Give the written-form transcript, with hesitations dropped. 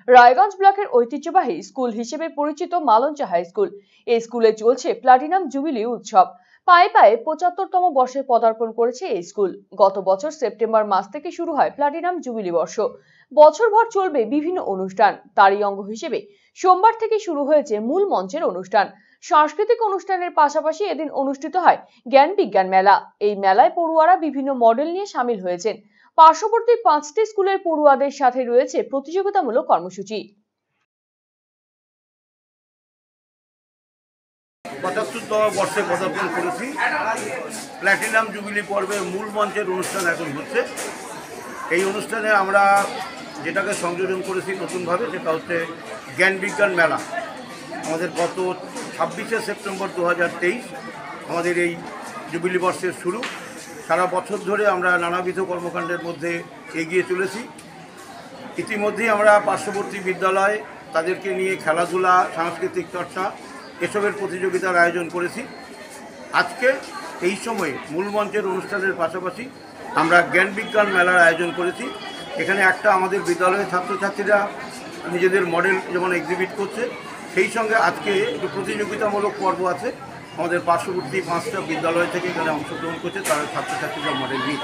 রায়গঞ্জ ব্লকের ঐতিহ্যবাহী স্কুল হিসেবে পরিচিত মালঞ্চা হাই স্কুল। এই স্কুলে চলছে প্লাটিনাম জুবিলি উৎসব। পায়ে পায়ে ৭৫তম বর্ষে পদার্পণ করেছে এই স্কুল। গত বছর সেপ্টেম্বর মাস থেকে শুরু হয় প্লাটিনাম জুবিলি বর্ষ। বছরভর চলবে বিভিন্ন অনুষ্ঠান। তারই অঙ্গ হিসেবে সোমবার থেকে শুরু হয়েছে মূল মঞ্চের অনুষ্ঠান। সাংস্কৃতিক অনুষ্ঠানের পাশাপাশি এদিন অনুষ্ঠিত হয় জ্ঞান বিজ্ঞান মেলা। এই মেলায় পড়ুয়ারা বিভিন্ন মডেল নিয়ে সামিল হয়েছেন। পার্শ্ববর্তী ৫টি স্কুলের পড়ুয়াদের সাথে রয়েছে প্রতিযোগিতামূলক কর্মসূচি। ৭৫তম বর্ষে পদার্পণ করেছি। প্ল্যাটিনাম জুবিলি পর্বে মূল মঞ্চের অনুষ্ঠান এখন হচ্ছে। এই অনুষ্ঠানে আমরা যেটাকে সংযোজন করেছি নতুনভাবে, সেটা হচ্ছে জ্ঞান বিজ্ঞান মেলা। আমাদের গত ২৬শে সেপ্টেম্বর ২০২৩ আমাদের এই জুবিলি বর্ষের শুরু। সারা বছর ধরে আমরা নানাবিধ কর্মকাণ্ডের মধ্যে এগিয়ে চলেছি। ইতিমধ্যেই আমরা পার্শ্ববর্তী বিদ্যালয় তাদেরকে নিয়ে খেলাধুলা, সাংস্কৃতিক চর্চা এসবের প্রতিযোগিতার আয়োজন করেছি। আজকে এই সময়ে মূল মঞ্চের অনুষ্ঠানের পাশাপাশি আমরা জ্ঞান বিজ্ঞান মেলার আয়োজন করেছি। এখানে একটা আমাদের বিদ্যালয়ের ছাত্রছাত্রীরা নিজেদের মডেল যেমন এক্সিবিট করছে, সেই সঙ্গে আজকে একটু প্রতিযোগিতামূলক পর্ব আছে। আমাদের পার্শ্ববর্তী 5টা বিদ্যালয় থেকে এখানে অংশগ্রহণ করছে, তারা ছাত্রছাত্রীরা মডেল নিয়ে।